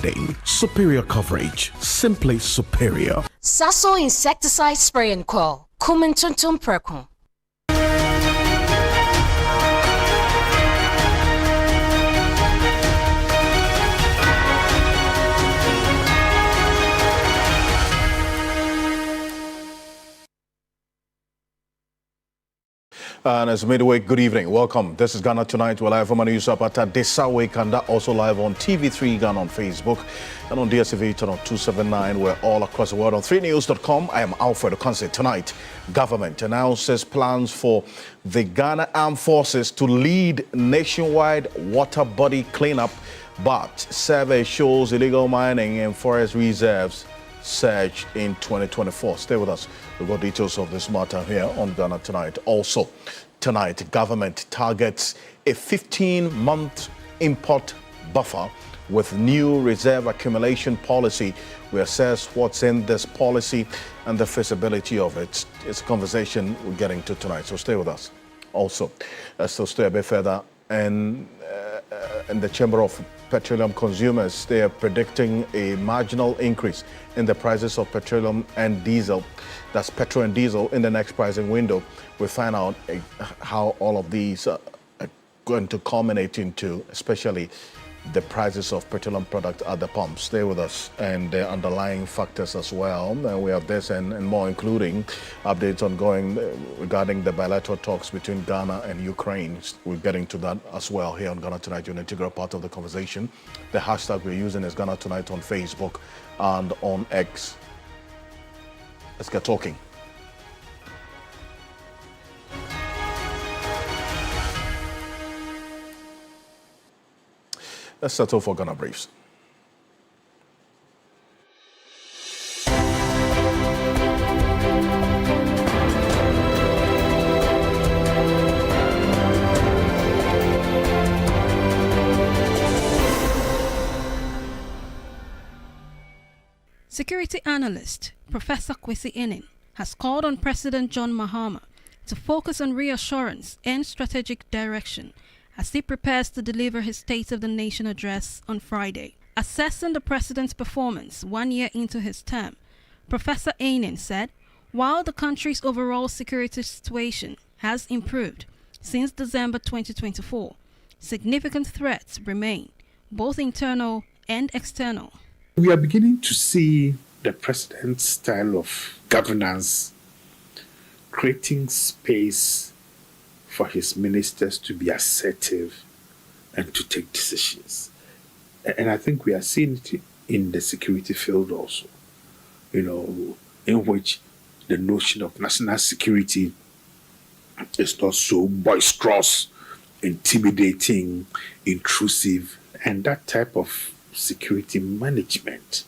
trading. Superior coverage. Simply superior. Sasso insecticide spray and coil. Kumintuntum Perkun. And it's midweek. Good evening. Welcome. This is Ghana Tonight. We're live from a news up at Desa Week, and also live on TV3 Ghana on Facebook and on DSTV channel 279. We're all across the world on 3news.com. I am Alfred Okanse. Tonight, government announces plans for the Ghana Armed Forces to lead nationwide water body cleanup, but survey shows illegal mining in forest reserves surge in 2024. Stay with us. We've got details of this matter here on Ghana Tonight. Also, tonight, government targets a 15-month import buffer with new reserve accumulation policy. We assess what's in this policy and the feasibility of it. It's a conversation we're getting to tonight, so stay with us. Also, let's stay a bit further. And in the Chamber of Petroleum Consumers, they are predicting a marginal increase in the prices of petroleum and diesel. That's petrol and diesel in the next pricing window. We'll find out how all of these are going to culminate into, especially the prices of petroleum products at the pump. Stay with us, and the underlying factors as well. And we have this and more, including updates ongoing regarding the bilateral talks between Ghana and Ukraine. We're getting to that as well here on Ghana Tonight, an integral part of the conversation. The hashtag we're using is Ghana Tonight on Facebook and on X. Let's get talking. Let's settle for Ghana Briefs. Security analyst Professor Kwesi Enin has called on President John Mahama to focus on reassurance and strategic direction as he prepares to deliver his State of the Nation address on Friday. Assessing the president's performance 1 year into his term, Professor Enin said, while the country's overall security situation has improved since December 2024, significant threats remain, both internal and external. We are beginning to see the president's style of governance creating space for his ministers to be assertive and to take decisions. And I think we are seeing it in the security field also, in which the notion of national security is not so boisterous, intimidating, intrusive, and that type of security management.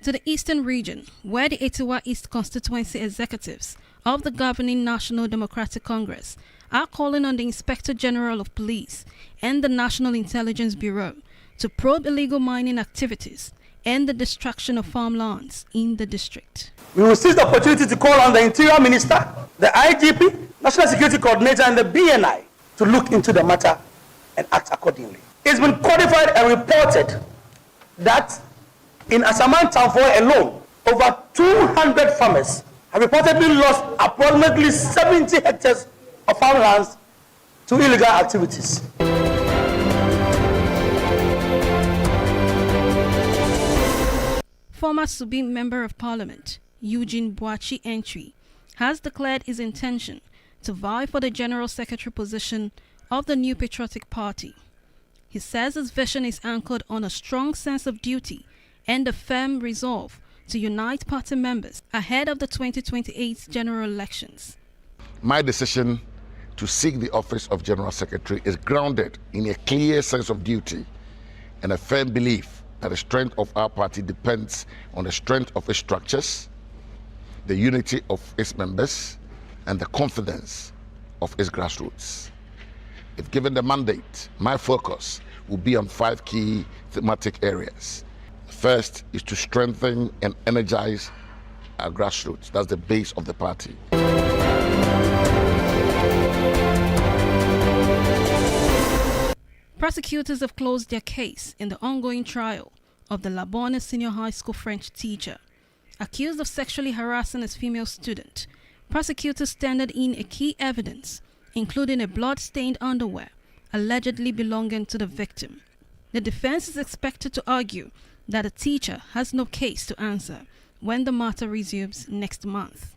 To the eastern region, where the Etiwa East constituency executives of the governing National Democratic Congress are calling on the Inspector General of Police and the National Intelligence Bureau to probe illegal mining activities and the destruction of farmlands in the district. We will seize the opportunity to call on the Interior Minister, the IGP, National Security Coordinator, and the BNI to look into the matter and act accordingly. It's been codified and reported that in Asaman Town alone, over 200 farmers have reportedly lost approximately 70 hectares of farmlands to illegal activities. Former Subi Member of Parliament, Eugene Boachi Entry, has declared his intention to vie for the General Secretary position of the New Patriotic Party. He says his vision is anchored on a strong sense of duty and a firm resolve to unite party members ahead of the 2028 general elections. My decision to seek the office of General Secretary is grounded in a clear sense of duty and a firm belief that the strength of our party depends on the strength of its structures, the unity of its members, and the confidence of its grassroots. If given the mandate, my focus will be on 5 key thematic areas. First is to strengthen and energize our grassroots. That's the base of the party. Prosecutors have closed their case in the ongoing trial of the Labone Senior High School French teacher. Accused of sexually harassing his female student, prosecutors tendered in a key evidence, including a blood-stained underwear allegedly belonging to the victim. The defense is expected to argue that the teacher has no case to answer when the matter resumes next month.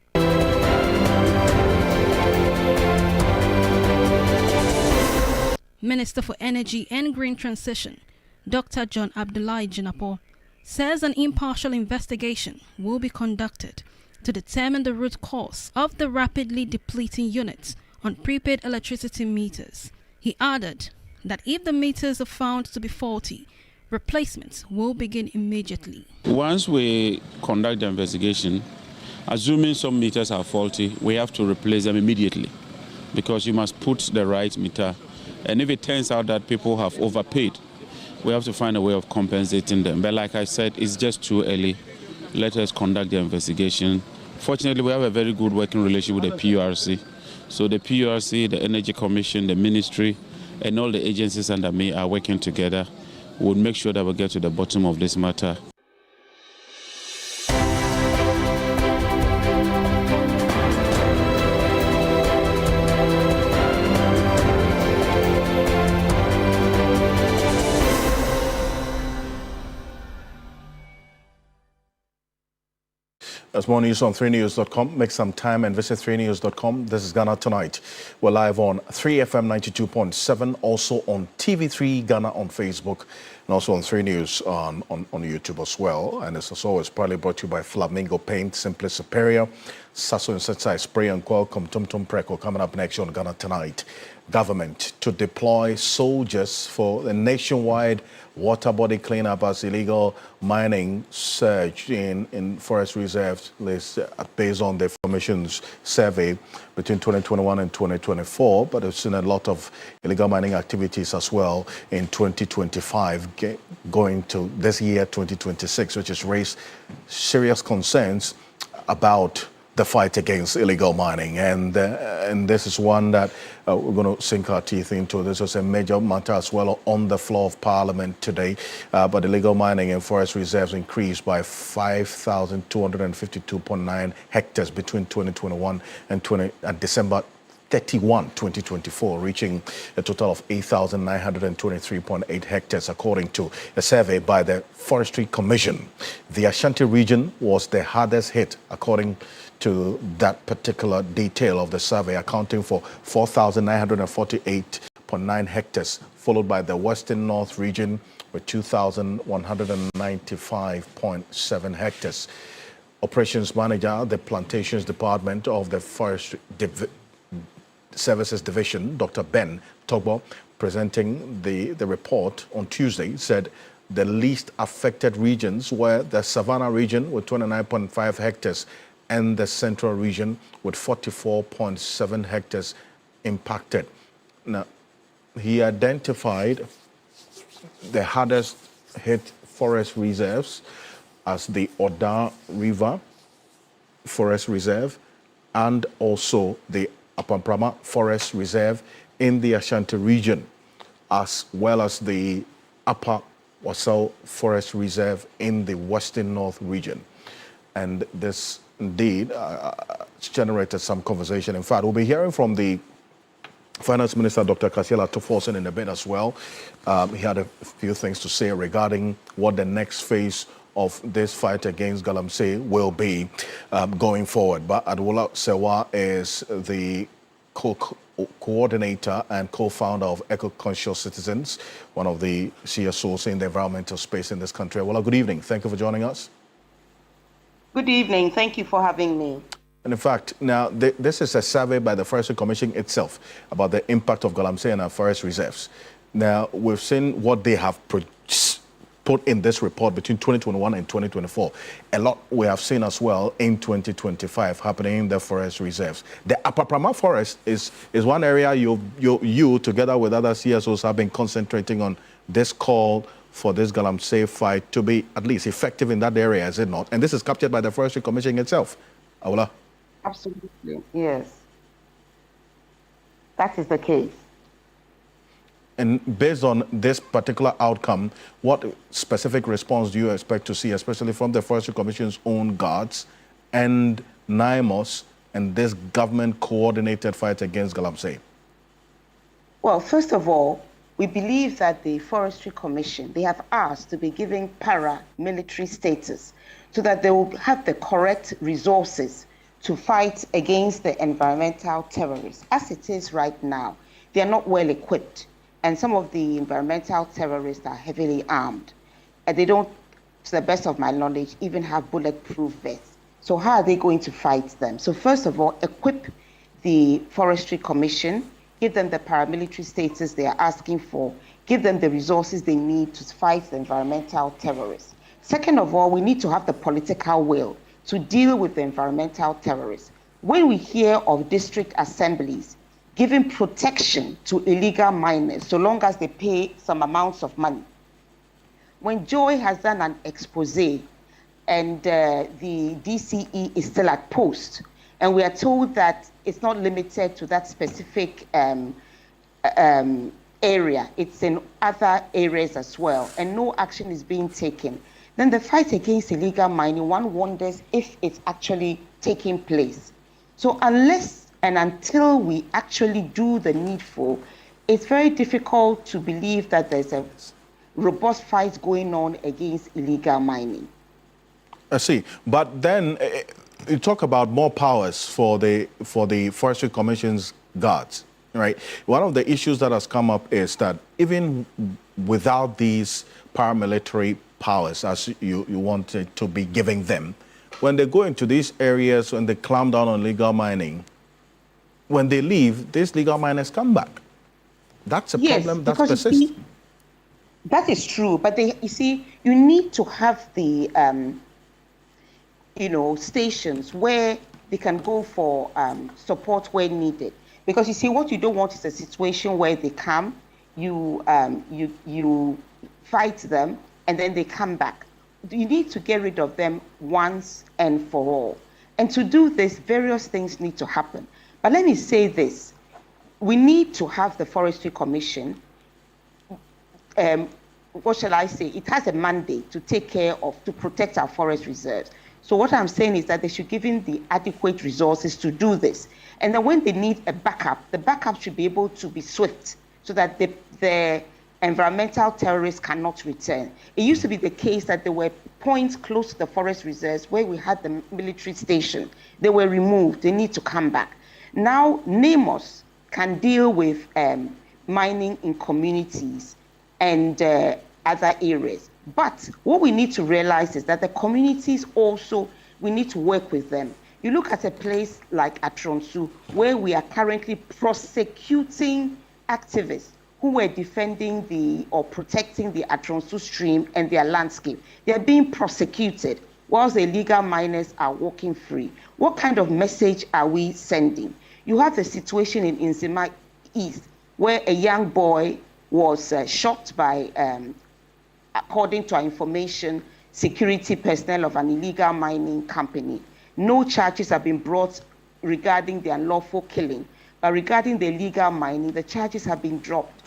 Minister for Energy and Green Transition, Dr. John Abdullahi Jinapo, says an impartial investigation will be conducted to determine the root cause of the rapidly depleting units on prepaid electricity meters. He added that if the meters are found to be faulty, replacements will begin immediately. Once we conduct the investigation, assuming some meters are faulty, we have to replace them immediately because you must put the right meter. And if it turns out that people have overpaid, we have to find a way of compensating them. But like I said, it's just too early. Let us conduct the investigation. Fortunately, we have a very good working relationship with the PURC. So the PURC, the Energy Commission, the Ministry, and all the agencies under me are working together. We'll make sure that we get to the bottom of this matter. There's more news on 3news.com. Make some time and visit 3news.com. This is Ghana Tonight. We're live on 3FM 92.7, also on TV3 Ghana on Facebook, and also on 3 News on YouTube as well. And this is always proudly brought to you by Flamingo Paint, Simply Superior, Sasso Insecticide Spray and Qualcomm Tum Tum Preco. Coming up next on Ghana Tonight. Government to deploy soldiers for the nationwide water body cleanup as illegal mining surged in forest reserves list based on the formations survey between 2021 and 2024. But it's seen a lot of illegal mining activities as well in 2025 going to this year 2026, which has raised serious concerns about the fight against illegal mining, and this is one that we're going to sink our teeth into. This was a major matter as well on the floor of Parliament today. But illegal mining in forest reserves increased by 5,252.9 hectares between 2021 and December 31, 2024, reaching a total of 8,923.8 hectares, according to a survey by the Forestry Commission. The Ashanti region was the hardest hit, according to that particular detail of the survey, accounting for 4,948.9 hectares, followed by the Western North region with 2,195.7 hectares. Operations Manager, the Plantations Department of the Forestry Services Division, Dr. Ben Togbo, presenting the report on Tuesday, said the least affected regions were the Savannah region with 29.5 hectares and the Central region with 44.7 hectares impacted. Now, he identified the hardest hit forest reserves as the Oda River Forest Reserve and also the Apamprama Forest Reserve in the Ashanti region, as well as the Upper Wasau Forest Reserve in the Western North region. And this indeed generated some conversation. In fact, we'll be hearing from the Finance Minister, Dr. Kasiela Toforsen, in a bit as well. He had a few things to say regarding what the next phase of this fight against Galamsey will be going forward. But Adwola Sewa is the coordinator and co-founder of Eco-Conscious Citizens, one of the CSOs in the environmental space in this country. Well, good evening. Thank you for joining us. Good evening. Thank you for having me. And in fact, now this is a survey by the Forestry Commission itself about the impact of Galamsey and our forest reserves. Now, we've seen what they have put in this report between 2021 and 2024. A lot we have seen as well in 2025 happening in the forest reserves. The Apapama Forest is one area you together with other CSOs have been concentrating on this call for this Galamsey fight to be at least effective in that area, is it not? And this is captured by the Forestry Commission itself. Awula? Absolutely. Yes. That is the case. And based on this particular outcome, what specific response do you expect to see, especially from the Forestry Commission's own guards and NIMOS and this government-coordinated fight against galamsey? Well, first of all, we believe that the Forestry Commission, they have asked to be given paramilitary status so that they will have the correct resources to fight against the environmental terrorists. As it is right now, they are not well equipped, and some of the environmental terrorists are heavily armed. And they don't, to the best of my knowledge, even have bulletproof vests. So how are they going to fight them? So first of all, equip the Forestry Commission, give them the paramilitary status they are asking for, give them the resources they need to fight the environmental terrorists. Second of all, we need to have the political will to deal with the environmental terrorists. When we hear of district assemblies giving protection to illegal miners so long as they pay some amounts of money, when Joy has done an expose and the DCE is still at post, and we are told that it's not limited to that specific area, it's in other areas as well, and no action is being taken, then the fight against illegal mining, one wonders if it's actually taking place. So unless and until we actually do the needful, it's very difficult to believe that there's a robust fight going on against illegal mining. I see. But then you talk about more powers for the Forestry Commission's guards, right? One of the issues that has come up is that even without these paramilitary powers, as you wanted to be giving them, when they go into these areas, when they clamp down on legal mining, when they leave, these legal miners come back. That's a problem that persists. That is true, but you see, you need to have the stations where they can go for support where needed. Because you see, what you don't want is a situation where they come, you fight them, and then they come back. You need to get rid of them once and for all. And to do this, various things need to happen. But let me say this. We need to have the Forestry Commission, what shall I say? It has a mandate to take care of, to protect our forest reserves. So what I'm saying is that they should give in the adequate resources to do this. And then when they need a backup, the backup should be able to be swift so that the environmental terrorists cannot return. It used to be the case that there were points close to the forest reserves where we had the military station. They were removed. They need to come back. Now, NIMOS can deal with mining in communities and other areas. But what we need to realize is that the communities also, we need to work with them. You look at a place like Atronsu, where we are currently prosecuting activists who were defending or protecting the Atronsu stream and their landscape. They are being prosecuted whilst the illegal miners are walking free. What kind of message are we sending? You have the situation in Nzima East, where a young boy was shot by, according to our information, security personnel of an illegal mining company. No charges have been brought regarding the unlawful killing, but regarding the illegal mining, the charges have been dropped.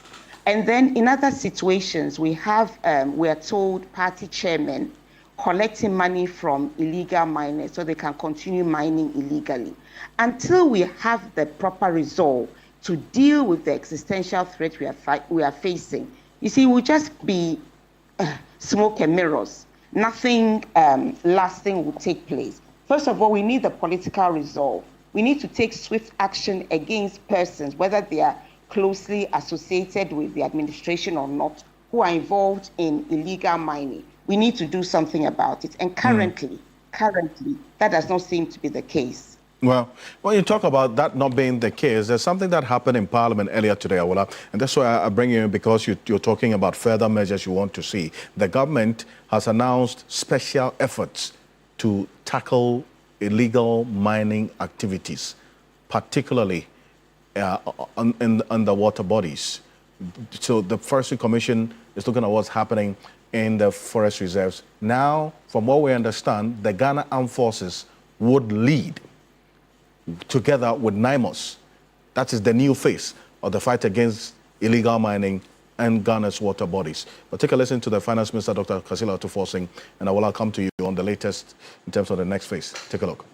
And then in other situations, we are told party chairmen collecting money from illegal miners so they can continue mining illegally. Until we have the proper resolve to deal with the existential threat we are facing, you see, we'll just be smoke and mirrors. Nothing lasting will take place. First of all, we need the political resolve. We need to take swift action against persons, whether they are closely associated with the administration or not, who are involved in illegal mining. We need to do something about it. And currently, that does not seem to be the case. Well, when you talk about that not being the case, there's something that happened in Parliament earlier today, Awola, and that's why I bring you in, because you're talking about further measures you want to see. The government has announced special efforts to tackle illegal mining activities, particularly in underwater bodies. So the Forestry Commission is looking at what's happening in the forest reserves. Now, from what we understand, the Ghana Armed Forces would lead, together with NIMOS. That is the new face of the fight against illegal mining and Ghana's water bodies. But take a listen to the Finance Minister, Dr. Kasila Tuforsin, and I will come to you on the latest in terms of the next phase. Take a look.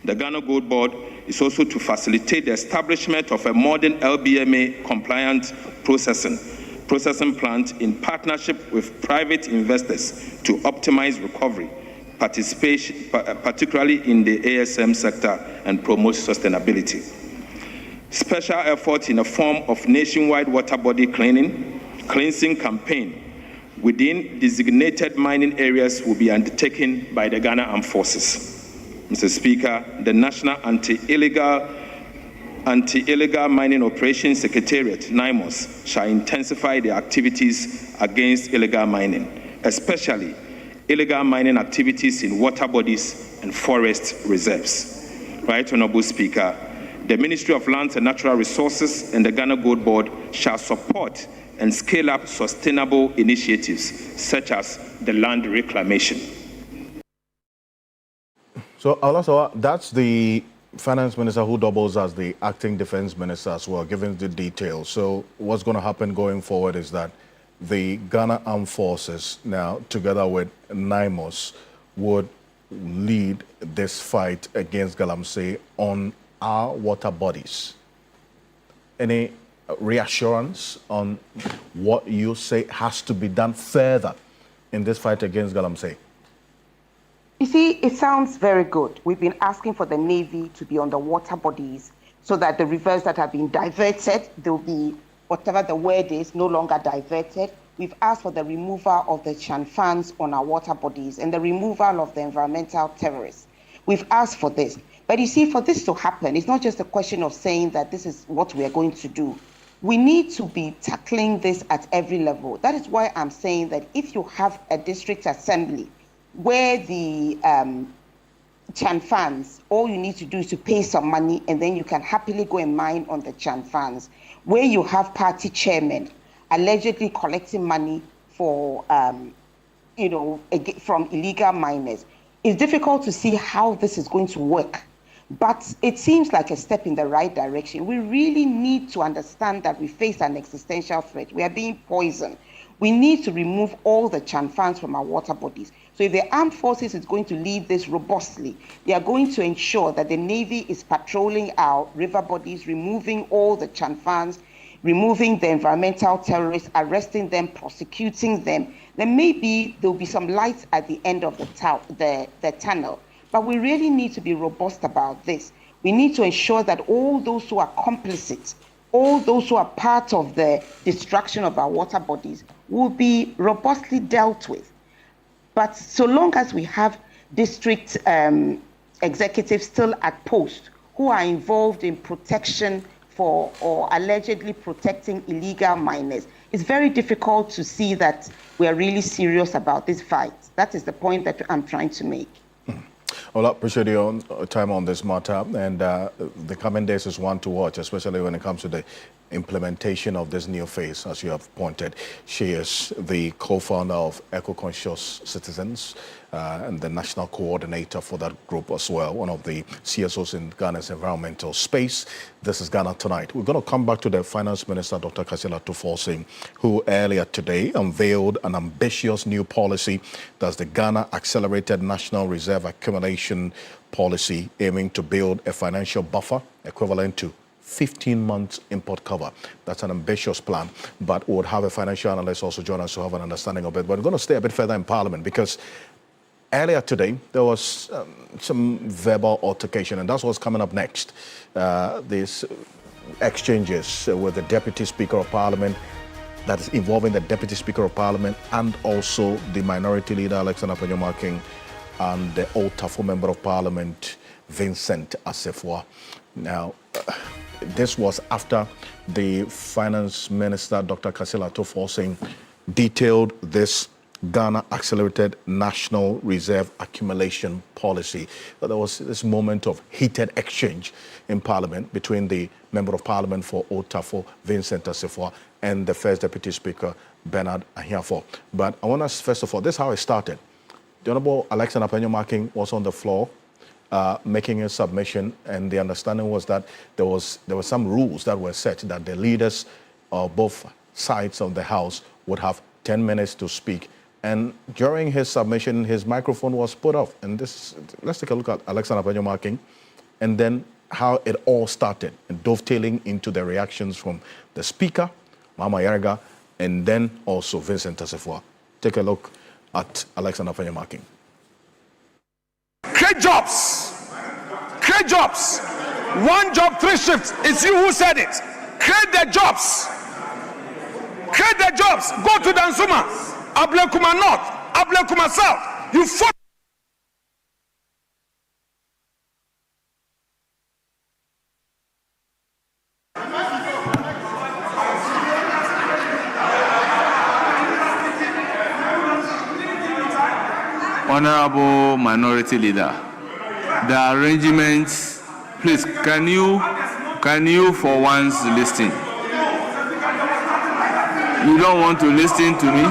The Ghana Gold Board is also to facilitate the establishment of a modern LBMA-compliant processing plant in partnership with private investors to optimize recovery, participation, particularly in the ASM sector, and promote sustainability. Special effort in the form of nationwide water body cleansing campaign within designated mining areas will be undertaken by the Ghana Armed Forces. Mr. Speaker, the National Anti-Illegal Mining Operations Secretariat, NIMOS, shall intensify their activities against illegal mining, especially illegal mining activities in water bodies and forest reserves. Right, Honorable Speaker, the Ministry of Lands and Natural Resources and the Ghana Gold Board shall support and scale up sustainable initiatives such as the land reclamation. So, also, that's the Finance Minister who doubles as the acting Defense Minister as well, giving the details. So, what's going to happen going forward is that the Ghana Armed Forces now, together with NIMOS, would lead this fight against Galamsey on our water bodies. Any reassurance on what you say has to be done further in this fight against Galamsey? You see, it sounds very good. We've been asking for the Navy to be on the water bodies so that the rivers that have been diverted, they'll be, whatever the word is, no longer diverted. We've asked for the removal of the chanfans on our water bodies and the removal of the environmental terrorists. We've asked for this. But you see, for this to happen, it's not just a question of saying that this is what we are going to do. We need to be tackling this at every level. That is why I'm saying that if you have a district assembly where the chanfans, all you need to do is to pay some money and then you can happily go and mine on the chanfans, where you have party chairmen allegedly collecting money for, from illegal miners. It's difficult to see how this is going to work, but it seems like a step in the right direction. We really need to understand that we face an existential threat. We are being poisoned. We need to remove all the chanfans from our water bodies. So if the armed forces is going to lead this robustly, they are going to ensure that the Navy is patrolling our river bodies, removing all the chanfans, removing the environmental terrorists, arresting them, prosecuting them. Then maybe there'll be some lights at the end of the tunnel. But we really need to be robust about this. We need to ensure that all those who are complicit, all those who are part of the destruction of our water bodies will be robustly dealt with. But so long as we have district executives still at post who are involved in protection for or allegedly protecting illegal miners, it's very difficult to see that we are really serious about this fight. That is the point that I'm trying to make. Well, I appreciate your time on this matter, and the coming days is one to watch, especially when it comes to the implementation of this new phase, as you have pointed. She is the co-founder of Eco-Conscious Citizens and the national coordinator for that group as well, one of the CSOs in Ghana's environmental space. This is Ghana Tonight. We're going to come back to the Finance Minister, Dr. Kasila Tuforsin, who earlier today unveiled an ambitious new policy. That's the Ghana Accelerated National Reserve Accumulation Policy, aiming to build a financial buffer equivalent to 15 months import cover. That's an ambitious plan, but we would have a financial analyst also join us to have an understanding of it. But we're going to stay a bit further in Parliament because earlier today there was some verbal altercation, and that's what's coming up next. These exchanges with the Deputy Speaker of Parliament, that is involving the Deputy Speaker of Parliament and also the Minority Leader Alexander Penyomaking and the Old Tafo Member of Parliament Vincent Assefuah. Now, this was after the Finance Minister, Dr. Kasila Tuforsin, detailed this Ghana Accelerated National Reserve Accumulation Policy. There was this moment of heated exchange in Parliament between the Member of Parliament for Old Tafo, Vincent Assefuah, and the First Deputy Speaker, Bernard Ahiafo. But I want us, first of all, this is how it started. The Honourable Alexander Penyomaking was on the floor making a submission, and the understanding was that there were some rules that were set that the leaders of both sides of the House would have 10 minutes to speak. And during his submission, his microphone was put off. And this, let's take a look at Alexander Benjamin and then how it all started, and dovetailing into the reactions from the Speaker, Mama Yarga, and then also Vincent Assefuah. Take a look at Alexander Benjamin. Create jobs. Create jobs. 1 job, 3 shifts. It's you who said it. Create the jobs. Create the jobs. Go to Dansuma, Ablekuma North, Ablekuma South. You follow. Honorable Minority Leader, the arrangements, please, can you for once listen? You don't want to listen to me?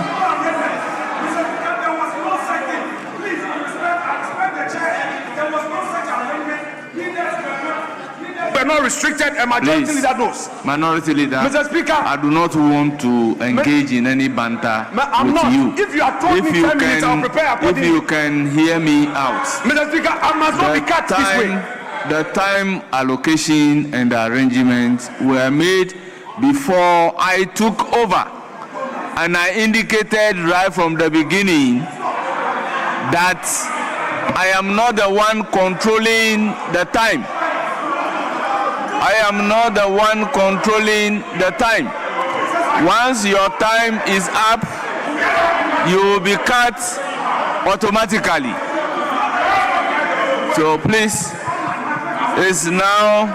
We're not restricted, and Majority Leader knows. Minority Leader, Mr. Speaker, I do not want to engage in any banter with you. If you have told me 10 minutes, I'll prepare accordingly. If you can hear me out. Mr. Speaker, I must not be cut this way. The time allocation and the arrangements were made before I took over. And I indicated right from the beginning that I am not the one controlling the time. I am not the one controlling the time. Once your time is up, you will be cut automatically. So please, it's now.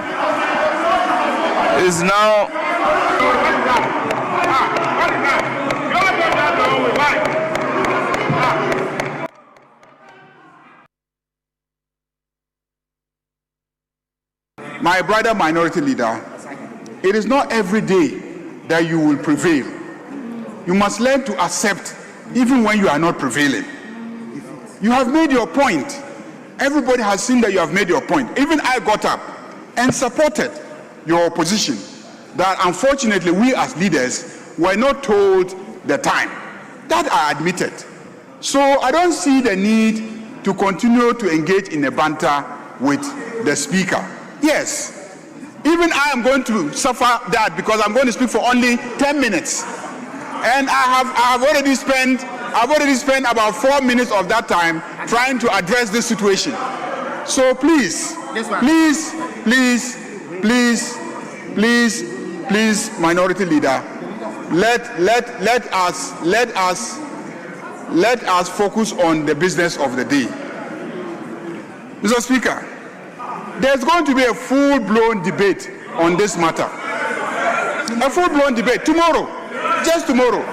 My brother Minority Leader, it is not every day that you will prevail. You must learn to accept even when you are not prevailing. You have made your point. Everybody has seen that you have made your point. Even I got up and supported your position that unfortunately we as leaders were not told the time. That I admitted. So I don't see the need to continue to engage in a banter with the Speaker. Yes, even I am going to suffer that because I'm going to speak for only 10 minutes. And I have already spent about 4 minutes of that time trying to address this situation. So please, Minority Leader, let us focus on the business of the day. Mr. Speaker, there's going to be a full-blown debate on this matter. A full-blown debate tomorrow, just tomorrow.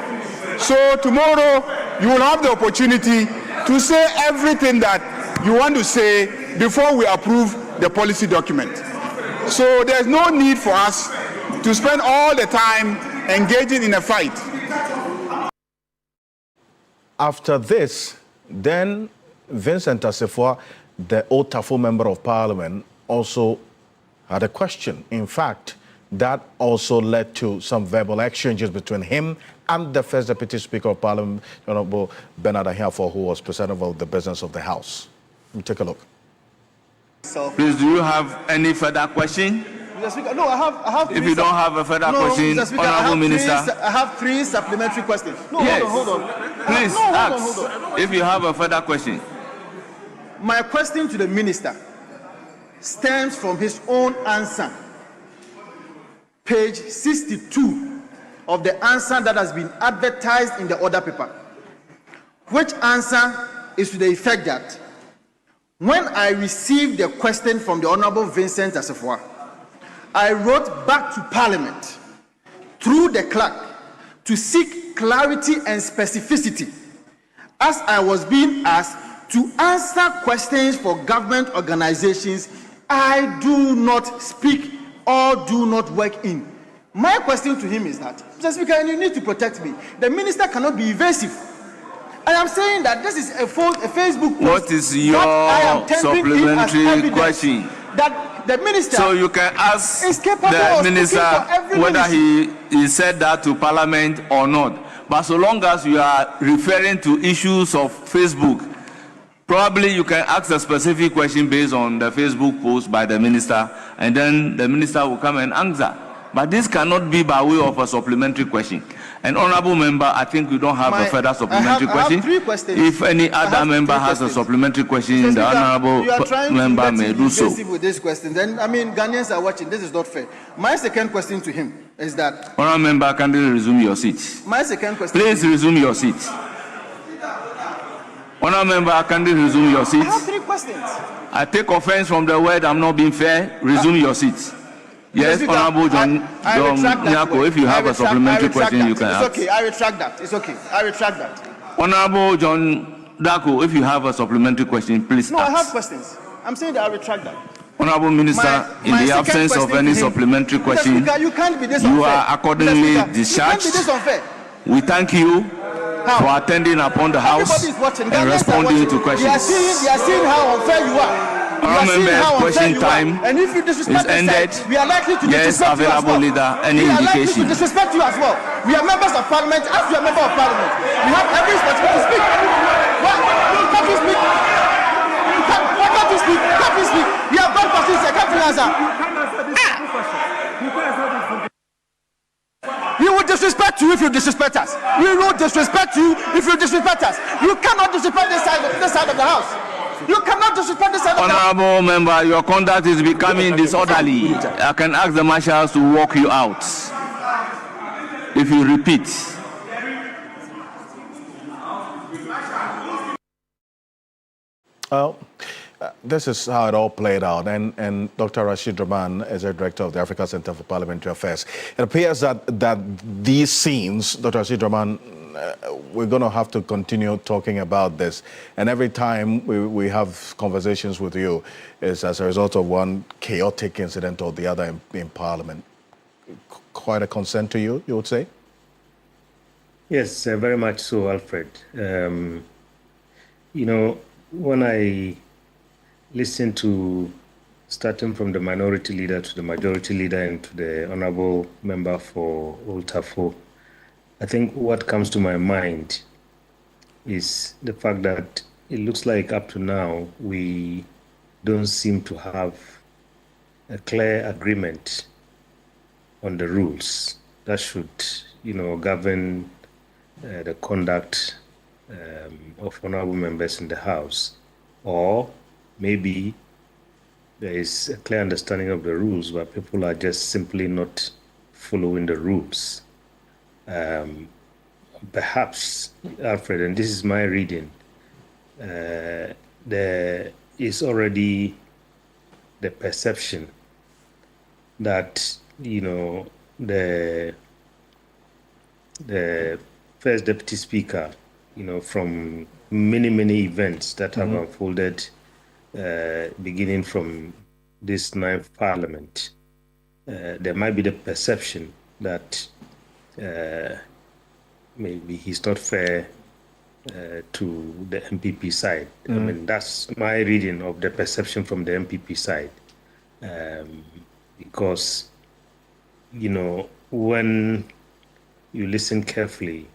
So tomorrow you will have the opportunity to say everything that you want to say before we approve the policy document. So there's no need for us to spend all the time engaging in a fight. After this, then Vincent Assefuah, the Otafo Member of Parliament, also had a question. In fact, that also led to some verbal exchanges between him and the First Deputy Speaker of Parliament, Honorable Bernard Ahiafo, who was president of the business of the House. Let me take a look. Please, do you have any further question? Mr. Speaker, no, I have if you don't have a further question, Honorable Minister. I have 3 supplementary questions. No, yes. Hold on. Please, ask if you have a further question. My question to the Minister stems from his own answer. Page 62 of the answer that has been advertised in the order paper, which answer is to the effect that when I received the question from the Honorable Vincent Assefuah, I wrote back to Parliament through the clerk to seek clarity and specificity as I was being asked to answer questions for government organizations I do not speak or do not work in. My question to him is that, Mr. Speaker, you need to protect me. The minister cannot be evasive. I am saying that this is a Facebook post. What is your supplementary question? that the minister. So you can ask the minister whether he said that to Parliament or not. But so long as you are referring to issues of Facebook, probably you can ask a specific question based on the Facebook post by the minister, and then the minister will come and answer. But this cannot be by way of a supplementary question. An honourable member, I think we don't have a further supplementary question. I have 3 questions. If any other member has a supplementary question, the honourable member may do so. With this question, then I mean Ghanaians are watching. This is not fair. My second question to him is that. Honourable member, can you resume your seat? My second question. Please resume your seat. Honourable member, can you resume your seat? I have 3 questions. I take offence from the word I'm not being fair. Resume your seat. Yes, Honourable John Nyako, if you have a supplementary question, you can ask. It's okay, I retract that. It's okay, I retract that. Honourable John Dako, if you have a supplementary question, please ask. No, I have questions. I'm saying that I retract that. Honourable Minister, in the absence of any supplementary question, you can't be this unfair. You are accordingly discharged. You can't be this unfair. We thank you for attending upon the House and responding to questions. They are seeing how unfair you are. Question time and if you disrespect is ended. We are likely to disrespect you as well. Leader, any we are likely indication? to disrespect you as well. We are members of Parliament. As you are member of Parliament, we have every responsibility to speak. Why can't you speak? Why can't you speak? Can't you speak? We have bad questions here. Can't you answer? We will disrespect you if you disrespect us. We will disrespect you if you disrespect us. You cannot disrespect this side of the house. You cannot disrespect this side of the house. Honourable member, your conduct is becoming disorderly. I can ask the marshals to walk you out if you repeat. Well, this is how it all played out, and Dr. Rashid Rahman is a director of the Africa Center for Parliamentary Affairs. It appears that these scenes, Dr. Rashid Rahman, we're going to have to continue talking about this, and every time we have conversations with you is as a result of one chaotic incident or the other in Parliament. Quite a concern to you, you would say? Yes, very much so, Alfred. You know, when I listen to, starting from the minority leader to the majority leader and to the honourable member for Old Tafo, I think what comes to my mind is the fact that it looks like up to now we don't seem to have a clear agreement on the rules that should, you know, govern the conduct of honourable members in the House. Or maybe there is a clear understanding of the rules, but people are just simply not following the rules. Perhaps, Alfred, and this is my reading, there is already the perception that, you know, the First Deputy Speaker, you know, from many events that have unfolded beginning from this 9th Parliament, there might be the perception that maybe he's not fair to the MPP side. I mean, that's my reading of the perception from the MPP side. Because, you know, when you listen carefully,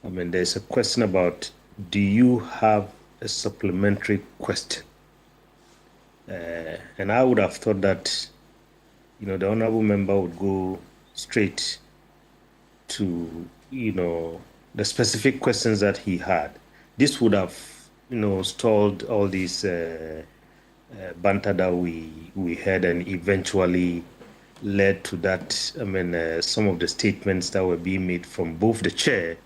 I mean, there's a question about, do you have a supplementary question? And I would have thought that, you know, the honourable member would go straight to, you know, the specific questions that he had. This would have, you know, stalled all these banter that we had and eventually led to that. I mean, some of the statements that were being made from both the chair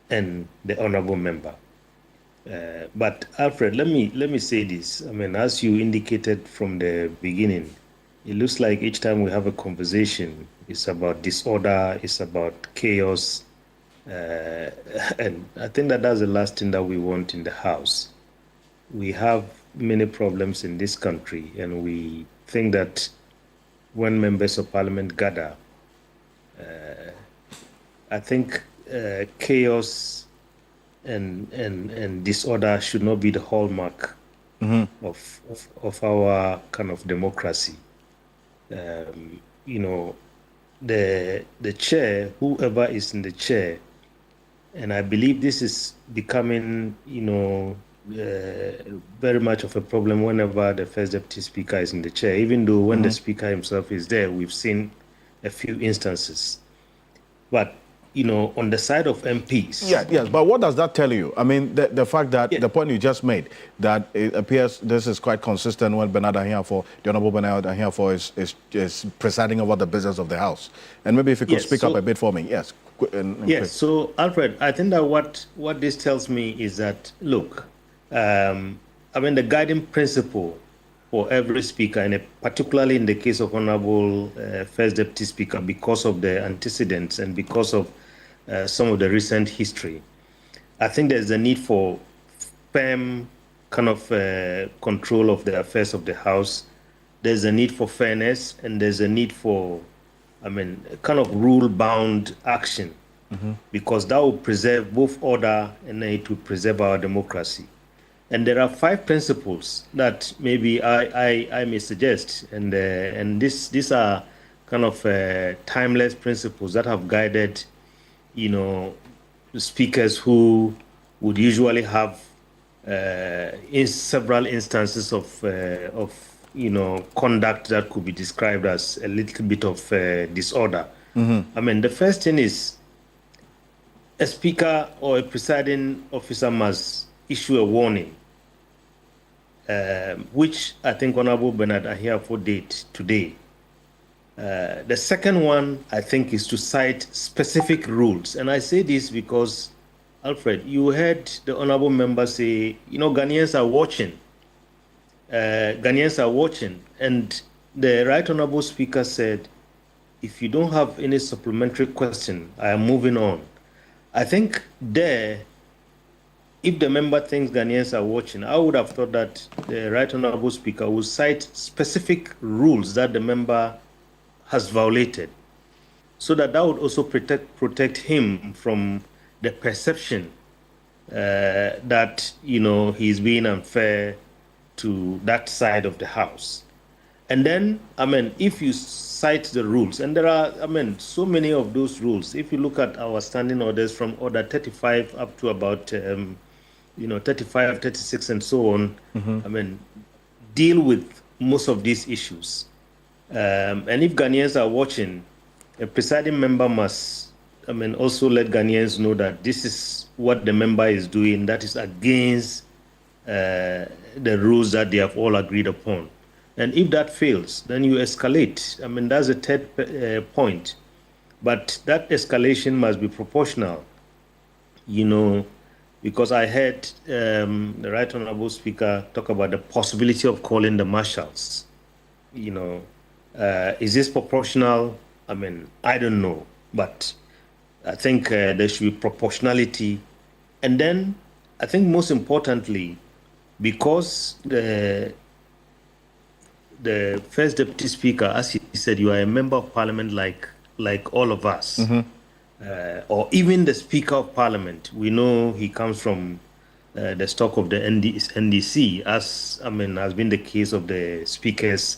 and the honourable member. But Alfred, let me say this. I mean, as you indicated from the beginning, it looks like each time we have a conversation, it's about disorder, it's about chaos, and I think that that's the last thing that we want in the House. We have many problems in this country, and we think that when members of Parliament gather, I think chaos and disorder should not be the hallmark of our kind of democracy. You know, the chair, whoever is in the chair, and I believe this is becoming, very much of a problem whenever the first deputy speaker is in the chair, even though when the speaker himself is there, we've seen a few instances. But, on the side of MPs. Yes, but what does that tell you? I mean, the fact that the point you just made, that it appears this is quite consistent when Bernard Ahiafo, the Honorable Bernard Ahiafo is presiding over the business of the House. And maybe if you could speak up a bit for me. Yes. Yes, so Alfred, I think that what this tells me is that, look, the guiding principle for every speaker, and particularly in the case of Honorable First Deputy Speaker, because of the antecedents and because of some of the recent history, I think there's a need for firm kind of control of the affairs of the House. There's a need for fairness, and there's a need for, kind of rule-bound action, because that will preserve both order and it will preserve our democracy. And there are 5 principles that maybe I may suggest, and these are kind of timeless principles that have guided, speakers who would usually have in several instances of conduct that could be described as a little bit of disorder. The first thing is a speaker or a presiding officer must issue a warning, which I think Honorable Bernard Ahiafo did today. The second one, I think, is to cite specific rules. And I say this because, Alfred, you heard the Honorable member say, Ghanaians are watching. Ghanaians are watching. And the Right Honorable Speaker said, if you don't have any supplementary question, I am moving on. I think there, if the member thinks Ghanaians are watching, I would have thought that the Right Honorable Speaker would cite specific rules that the member has violated, so that would also protect him from the perception that he's being unfair to that side of the House. And then, if you cite the rules, and there are, so many of those rules. If you look at our standing orders from Order 35 up to about 35, 36, and so on, deal with most of these issues. And if Ghanaians are watching, a presiding member must, also let Ghanaians know that this is what the member is doing that is against the rules that they have all agreed upon. And if that fails, then you escalate. That's the third point. But that escalation must be proportional, because I heard the Right Honorable Speaker talk about the possibility of calling the marshals. Is this proportional? I don't know. But I think there should be proportionality. And then I think most importantly, because the First Deputy Speaker, as he said, you are a member of Parliament like all of us, or even the Speaker of Parliament. We know he comes from the stock of the NDC, as has been the case of the speakers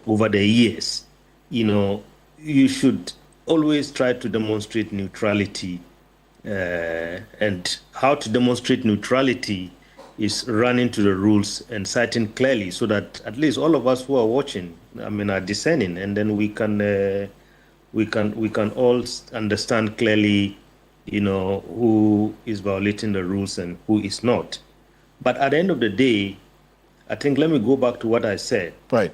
over the years. You should always try to demonstrate neutrality, and how to demonstrate neutrality is running to the rules and citing clearly, so that at least all of us who are watching, are discerning, and then we can all understand clearly, who is violating the rules and who is not. But at the end of the day, I think, let me go back to what I said. Right.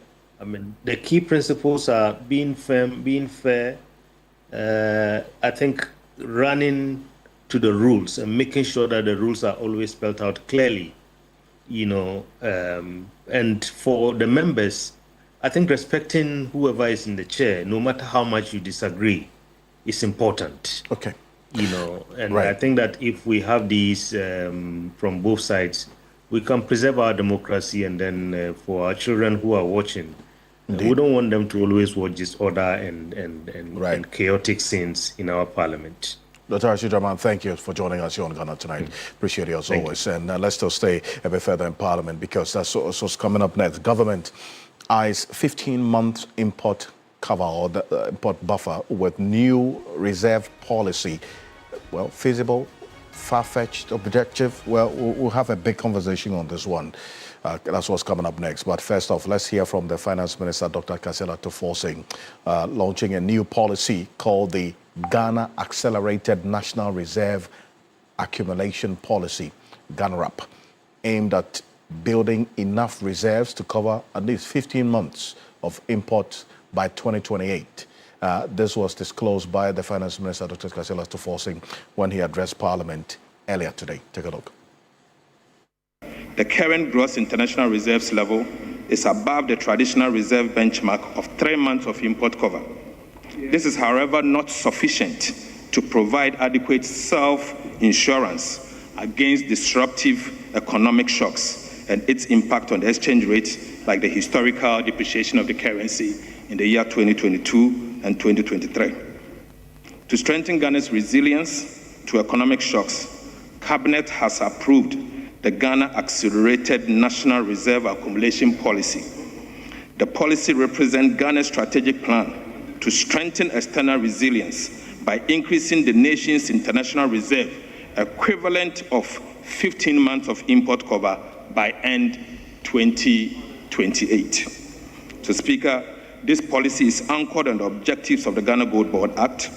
The key principles are being firm, being fair. I think running to the rules and making sure that the rules are always spelled out clearly, and for the members, I think respecting whoever is in the chair, no matter how much you disagree, is important. Okay. And I think that if we have these from both sides, we can preserve our democracy, and then for our children who are watching, we don't want them to always watch disorder and chaotic scenes in our parliament. Dr. Ashidraman, thank you for joining us here on Ghana Tonight. Appreciate it as always. And let's still stay a bit further in Parliament because that's what's coming up next. Government eyes 15-month import cover or the import buffer with new reserve policy. Well, feasible, far-fetched, objective? Well, we'll have a big conversation on this one. That's what's coming up next. But first off, let's hear from the Finance Minister, Dr. Kasela Tuforcing, launching a new policy called the Ghana Accelerated National Reserve Accumulation Policy, GANRAP, aimed at building enough reserves to cover at least 15 months of imports by 2028. This was disclosed by the Finance Minister, Dr. Kasela Tuforcing, when he addressed Parliament earlier today. Take a look. The current gross international reserves level is above the traditional reserve benchmark of 3 months of import cover. This is, however, not sufficient to provide adequate self-insurance against disruptive economic shocks and its impact on the exchange rate, like the historical depreciation of the currency in the year 2022 and 2023. To strengthen Ghana's resilience to economic shocks, Cabinet has approved the Ghana Accelerated National Reserve Accumulation Policy. The policy represents Ghana's strategic plan to strengthen external resilience by increasing the nation's international reserve equivalent of 15 months of import cover by end 2028. So, Speaker, this policy is anchored on the objectives of the Ghana Gold Board Act,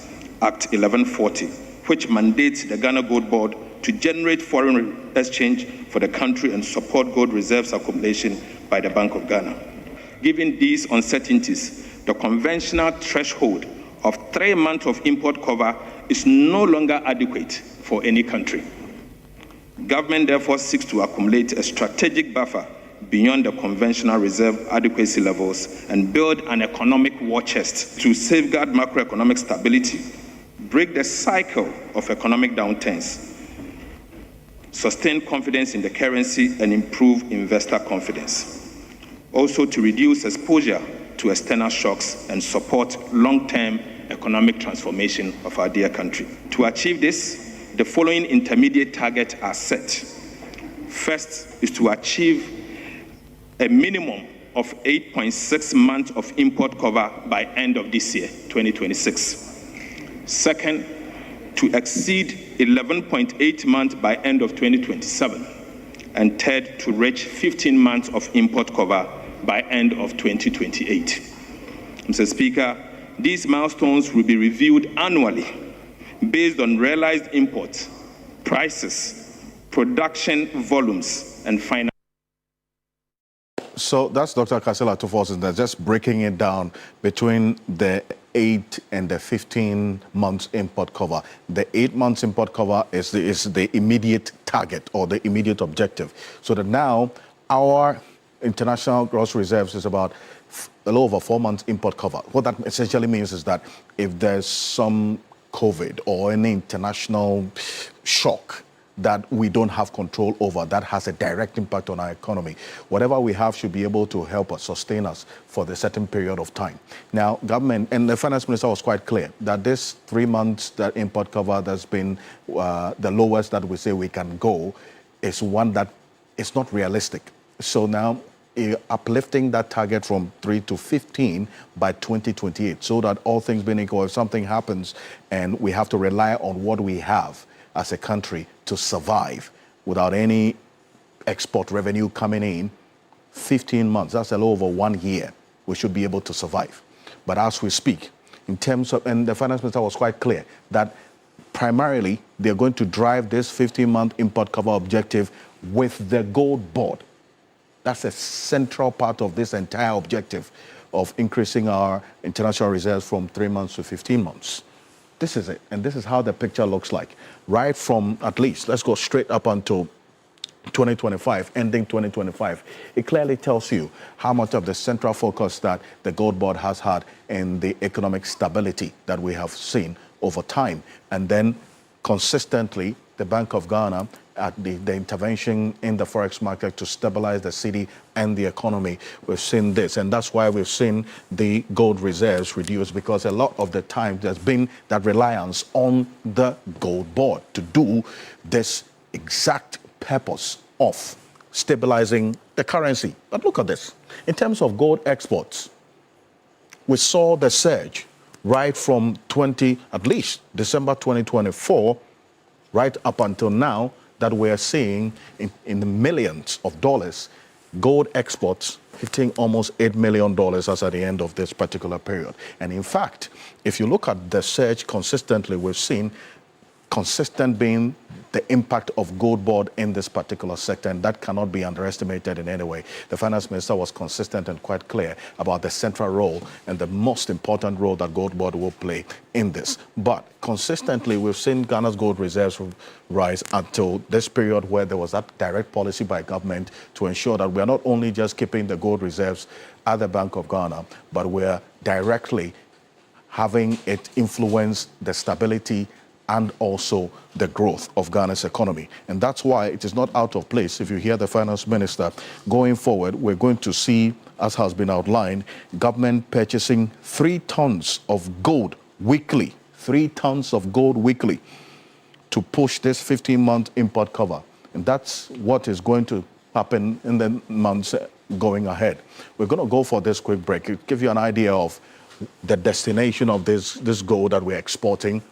Act 1140, which mandates the Ghana Gold Board to generate foreign exchange for the country and support gold reserves accumulation by the Bank of Ghana. Given these uncertainties, the conventional threshold of 3 months of import cover is no longer adequate for any country. Government therefore seeks to accumulate a strategic buffer beyond the conventional reserve adequacy levels and build an economic war chest to safeguard macroeconomic stability, break the cycle of economic downturns, sustain confidence in the currency, and improve investor confidence. Also to reduce exposure to external shocks and support long-term economic transformation of our dear country. To achieve this, the following intermediate targets are set. First is to achieve a minimum of 8.6 months of import cover by end of this year, 2026. Second, to exceed 11.8 months by end of 2027. And third, to reach 15 months of import cover by end of 2028. Mr. Speaker, these milestones will be reviewed annually based on realized imports, prices, production volumes, and finance. So that's Dr. Kasela Tuforcing that's just breaking it down between the 8 and the 15 months import cover. The 8 months import cover is the immediate target or the immediate objective. So that now our international gross reserves is about a little over 4 months import cover. What that essentially means is that if there's some COVID or any international shock that we don't have control over, that has a direct impact on our economy. Whatever we have should be able to help us, sustain us for the certain period of time. Now, government, and the Finance Minister was quite clear that this 3 months that import cover that's been the lowest that we say we can go is one that is not realistic. So now, uplifting that target from 3 to 15 by 2028, so that all things being equal, if something happens and we have to rely on what we have as a country to survive without any export revenue coming in, 15 months, that's a little over 1 year, we should be able to survive. But as we speak, in terms of, and the Finance Minister was quite clear that primarily they're going to drive this 15-month import cover objective with the gold board. That's a central part of this entire objective of increasing our international reserves from 3 months to 15 months. This is it, and this is how the picture looks like. Right from, at least, let's go straight up until 2025, ending 2025. It clearly tells you how much of the central focus that the Gold Board has had in the economic stability that we have seen over time. And then consistently, the Bank of Ghana at the intervention in the forex market to stabilize the city and the economy. We've seen this, and that's why we've seen the gold reserves reduce, because a lot of the time there's been that reliance on the gold board to do this exact purpose of stabilizing the currency. But look at this. In terms of gold exports, we saw the surge right from at least December 2024, right up until now, that we're seeing in the millions of dollars, gold exports hitting almost $8 million as at the end of this particular period. And in fact, if you look at the surge consistently, we've seen consistent being the impact of gold board in this particular sector, and that cannot be underestimated in any way. The finance minister was consistent and quite clear about the central role and the most important role that gold board will play in this. But consistently, we've seen Ghana's gold reserves rise until this period where there was that direct policy by government to ensure that we are not only just keeping the gold reserves at the Bank of Ghana, but we're directly having it influence the stability and also the growth of Ghana's economy. And that's why it is not out of place, if you hear the finance minister, going forward, we're going to see, as has been outlined, government purchasing 3 tons of gold weekly, 3 tons of gold weekly, to push this 15-month import cover. And that's what is going to happen in the months going ahead. We're going to go for this quick break. It'll give you an idea of the destination of this gold that we're exporting,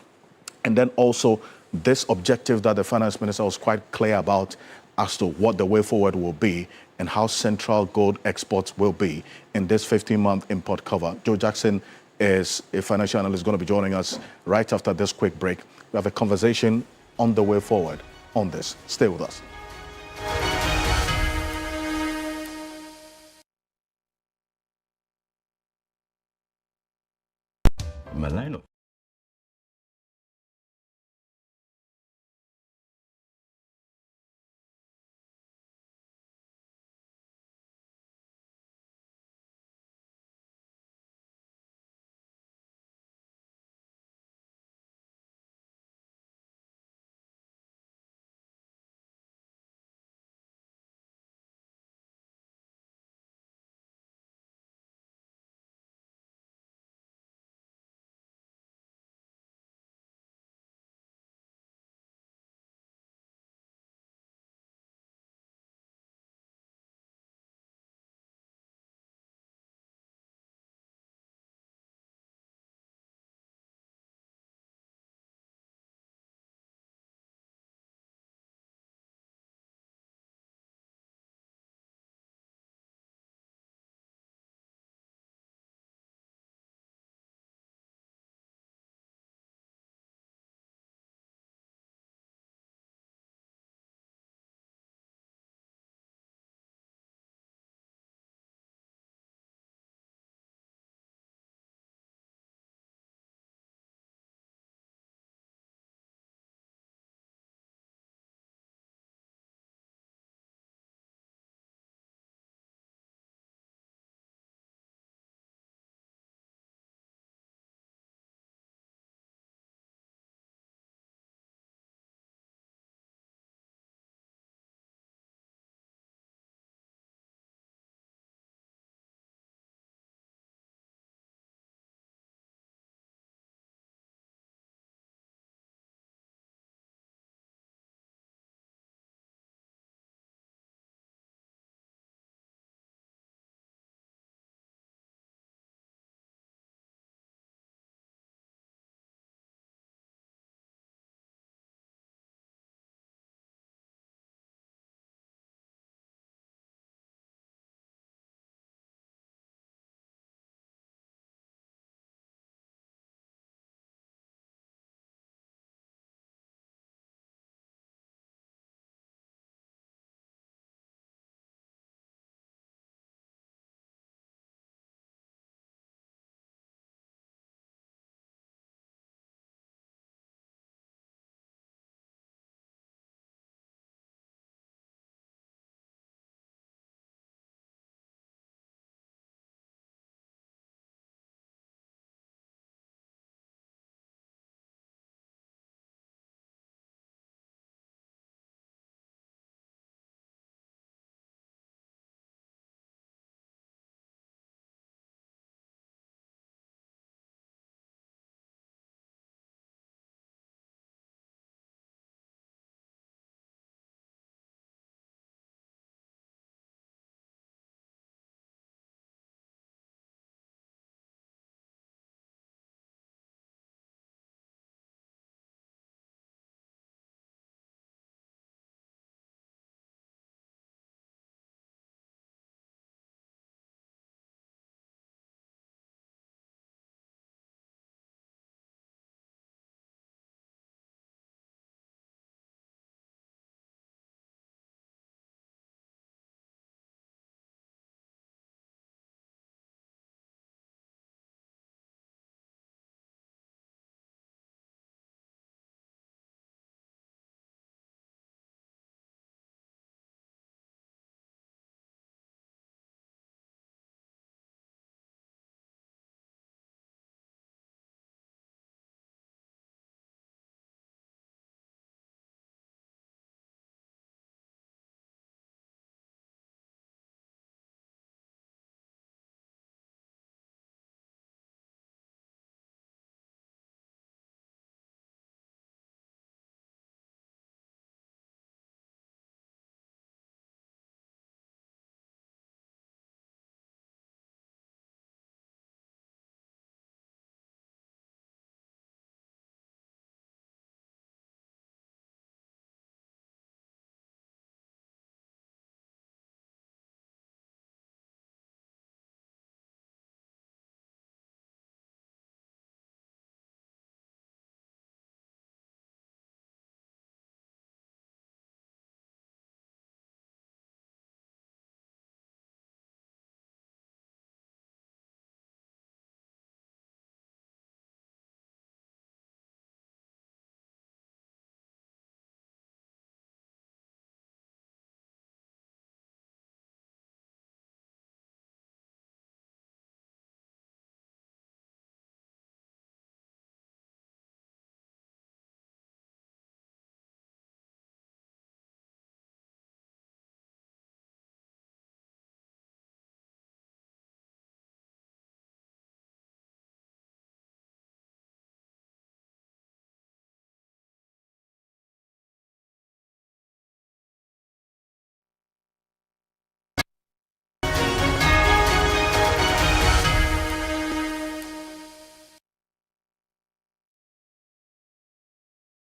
and then also this objective that the finance minister was quite clear about as to what the way forward will be and how central gold exports will be in this 15-month import cover. Joe Jackson is a financial analyst going to be joining us right after this quick break. We have a conversation on the way forward on this. Stay with us. Malino.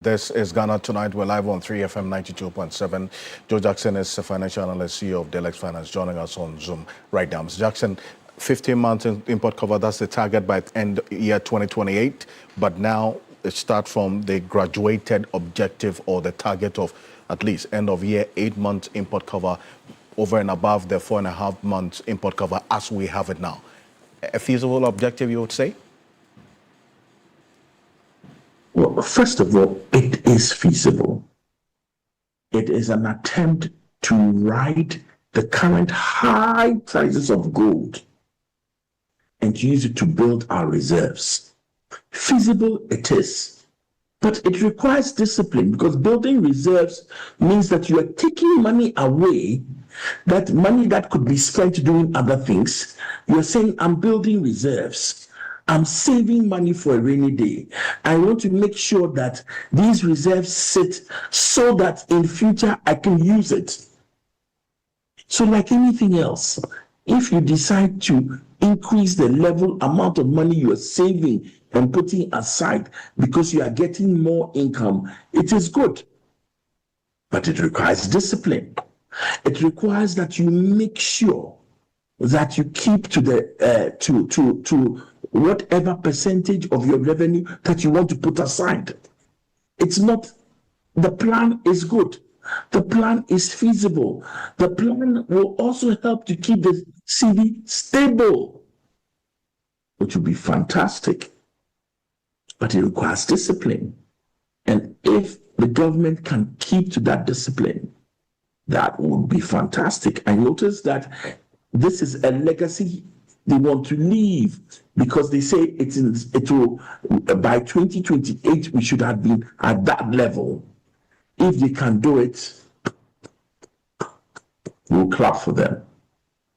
This is Ghana Tonight. We're live on 3FM 92.7. Joe Jackson is a financial analyst, CEO of Delex Finance, joining us on Zoom right now. Mr. Jackson, 15 months import cover, that's the target by end year 2028. But now it starts from the graduated objective or the target of at least end of year 8 months import cover over and above the 4.5 months import cover as we have it now. A feasible objective, you would say? Well, first of all, it is feasible. It is an attempt to ride the current high prices of gold and use it to build our reserves. Feasible it is, but it requires discipline because building reserves means that you are taking money away, that money that could be spent doing other things. You're saying, I'm building reserves. I'm saving money for a rainy day. I want to make sure that these reserves sit so that in future I can use it. So like anything else, if you decide to increase the amount of money you are saving and putting aside because you are getting more income, it is good. But it requires discipline. It requires that you make sure that you keep to the to whatever percentage of your revenue that you want to put aside. It's not, the plan is good. The plan is feasible. The plan will also help to keep the city stable, which will be fantastic. But it requires discipline. And if the government can keep to that discipline, that would be fantastic. I noticed that this is a legacy they want to leave because they say it will by 2028 we should have been at that level. If they can do it, we'll clap for them.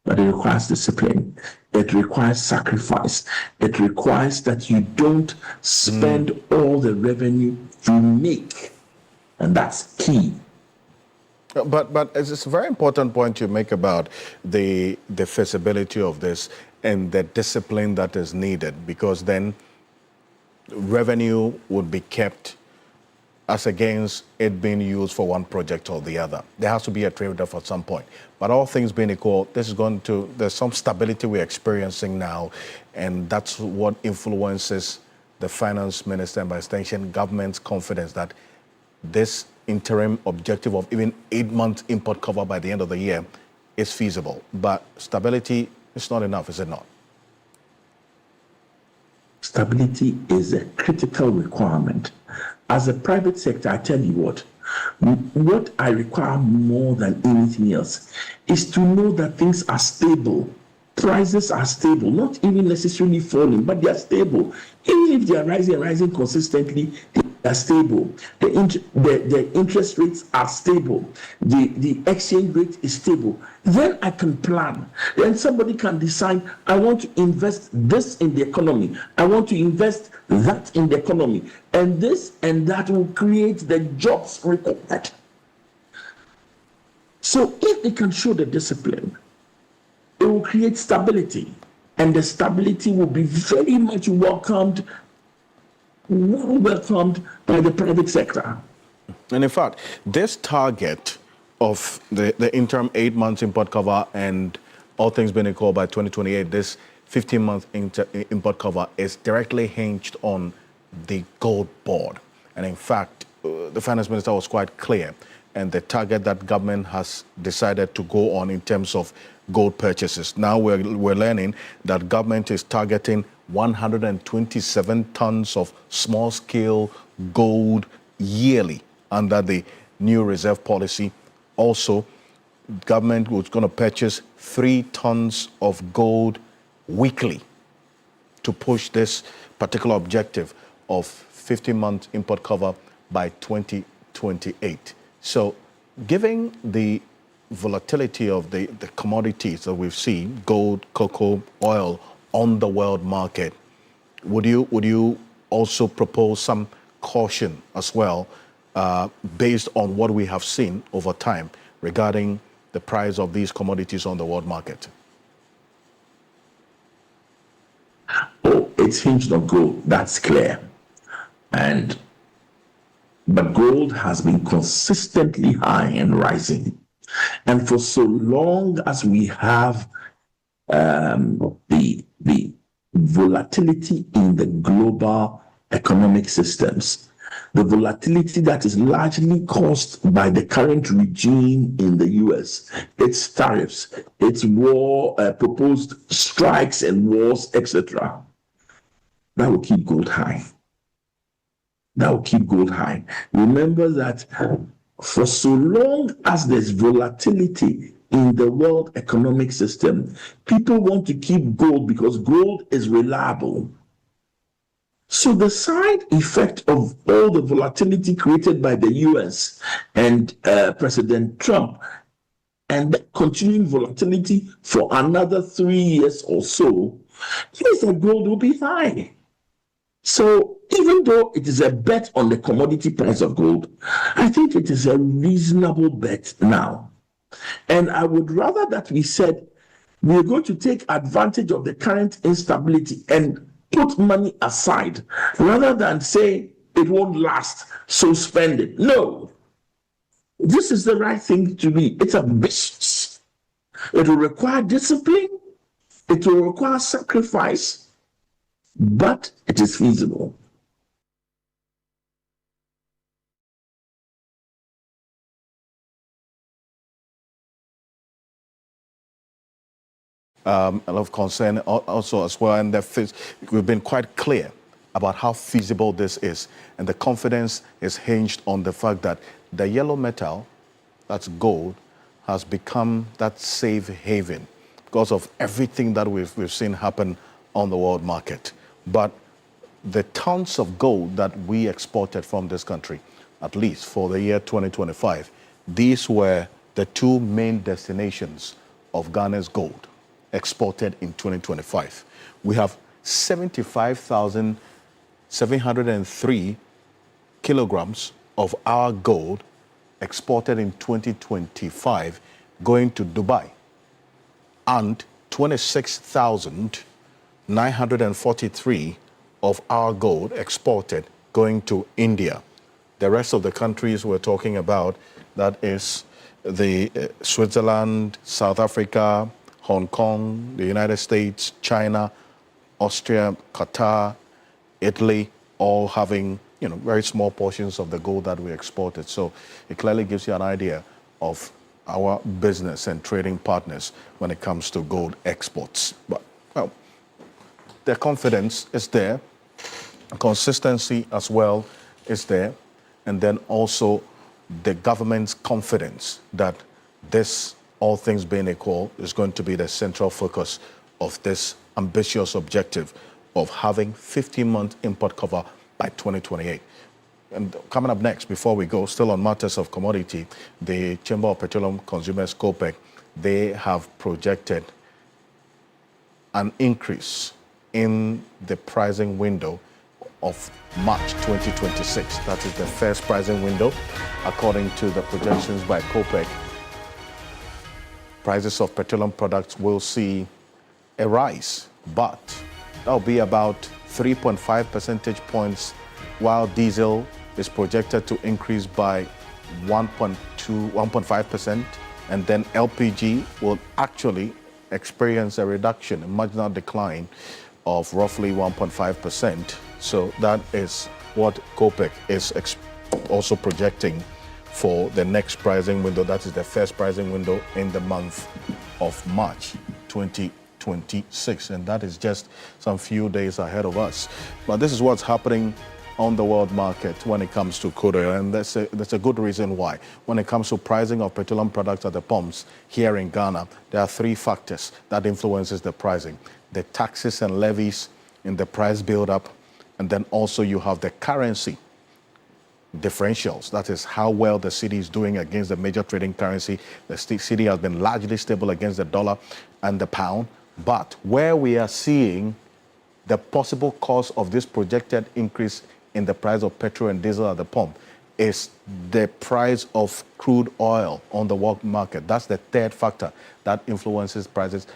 But it requires discipline. It requires sacrifice. It requires that you don't spend all the revenue you make, and that's key. But it's a very important point you make about the feasibility of this and the discipline that is needed, because then revenue would be kept as against it being used for one project or the other. There has to be a trade-off at some point. But all things being equal, there's some stability we're experiencing now, and that's what influences the finance minister and by extension government's confidence that this interim objective of even 8 months import cover by the end of the year is feasible. But stability is not enough, is it not? Stability is a critical requirement. As a private sector, I tell you what I require more than anything else is to know that things are stable. Prices are stable, not even necessarily falling, but they are stable. Even if they are rising consistently, they are stable. The interest rates are stable. The exchange rate is stable. Then I can plan. Then somebody can decide, I want to invest this in the economy. I want to invest that in the economy. And this and that will create the jobs required. So if they can show the discipline, it will create stability, and the stability will be very much welcomed by the private sector. And in fact, this target of the interim 8 months import cover and all things being equal by 2028, this 15-month import cover is directly hinged on the gold board. And in fact, the finance minister was quite clear, and the target that government has decided to go on in terms of gold purchases. Now we're learning that government is targeting 127 tons of small-scale gold yearly under the new reserve policy. Also, government was going to purchase 3 tons of gold weekly to push this particular objective of 15-month import cover by 2028. So, given the volatility of the commodities that we've seen, gold, cocoa, oil, on the world market, would you also propose some caution as well, based on what we have seen over time regarding the price of these commodities on the world market? Oh, it's hinged on gold, that's clear. And but gold has been consistently high and rising. And for so long as we have the volatility in the global economic systems, the volatility that is largely caused by the current regime in the US, its tariffs, its war, proposed strikes and wars, etc., that will keep gold high. That will keep gold high. Remember that for so long as there's volatility in the world economic system, people want to keep gold because gold is reliable. So the side effect of all the volatility created by the US and President Trump, and the continuing volatility for another 3 years or so, means that gold will be high. So even though it is a bet on the commodity price of gold, I think it is a reasonable bet now. And I would rather that we said we're going to take advantage of the current instability and put money aside, rather than say it won't last, so spend it. No, this is the right thing to be. It's a business. It will require discipline. It will require sacrifice. But it is feasible. A lot of concern also as well, and we've been quite clear about how feasible this is, and the confidence is hinged on the fact that the yellow metal, that's gold, has become that safe haven because of everything that we've seen happen on the world market. But the tons of gold that we exported from this country, at least for the year 2025, these were the two main destinations of Ghana's gold exported in 2025. We have 75,703 kilograms of our gold exported in 2025 going to Dubai, and 26,943 of our gold exported going to India. The rest of the countries we're talking about, that is the Switzerland, South Africa, Hong Kong, the United States, China, Austria, Qatar, Italy, all having very small portions of the gold that we exported. So it clearly gives you an idea of our business and trading partners when it comes to gold exports. But well, the confidence is there, consistency as well is there, and then also the government's confidence that this, all things being equal, is going to be the central focus of this ambitious objective of having 15-month import cover by 2028. And coming up next, before we go, still on matters of commodity, the Chamber of Petroleum Consumers, COPEC, they have projected an increase in the pricing window of March 2026. That is the first pricing window. According to the projections by COPEC, prices of petroleum products will see a rise, but that'll be about 3.5 percentage points, while diesel is projected to increase by 1.5%, and then LPG will actually experience a reduction, a marginal decline of roughly 1.5%. So that is what COPEC is also projecting for the next pricing window. That is the first pricing window in the month of March 2026. And that is just some few days ahead of us. But this is what's happening on the world market when it comes to crude oil, and that's a good reason why. When it comes to pricing of petroleum products at the pumps here in Ghana, there are three factors that influences the pricing: the taxes and levies in the price build-up, and then also you have the currency differentials. That is how well the cedi is doing against the major trading currency. The cedi has been largely stable against the dollar and the pound, but where we are seeing the possible cause of this projected increase in the price of petrol and diesel at the pump is the price of crude oil on the world market. That's the third factor that influences prices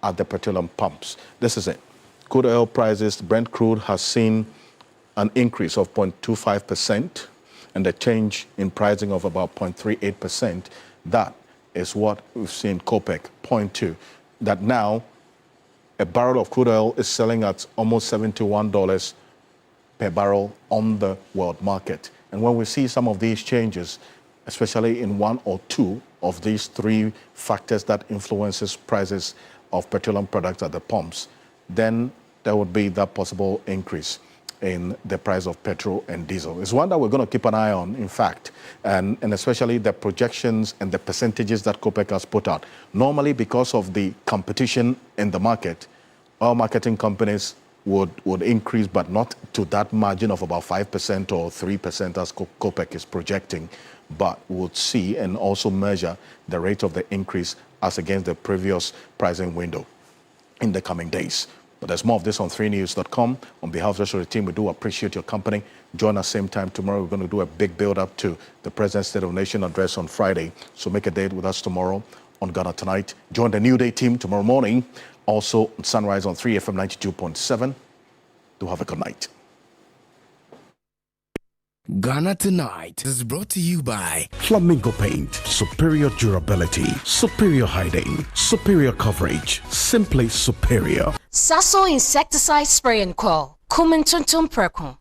at the petroleum pumps. This is it. Crude oil prices, Brent crude has seen an increase of 0.25%. and the change in pricing of about 0.38%, that is what we've seen COPEC point to, that now a barrel of crude oil is selling at almost $71 per barrel on the world market. And when we see some of these changes, especially in one or two of these three factors that influences prices of petroleum products at the pumps, then there would be that possible increase in the price of petrol and diesel. It's one that we're going to keep an eye on, in fact, and especially the projections and the percentages that COPEC has put out. Normally, because of the competition in the market, oil marketing companies would increase, but not to that margin of about 5% or 3% as COPEC is projecting, but would see and also measure the rate of the increase as against the previous pricing window in the coming days. But there's more of this on 3news.com. On behalf of the team, we do appreciate your company. Join us same time tomorrow. We're going to do a big build-up to the President's State of the Nation address on Friday. So make a date with us tomorrow on Ghana Tonight. Join the New Day team tomorrow morning. Also, Sunrise on 3FM 92.7. Do have a good night. Ghana Tonight is brought to you by Flamingo Paint. Superior durability, superior hiding, superior coverage, simply superior. Sasso insecticide spray and quell. Kumin tuntum prekun.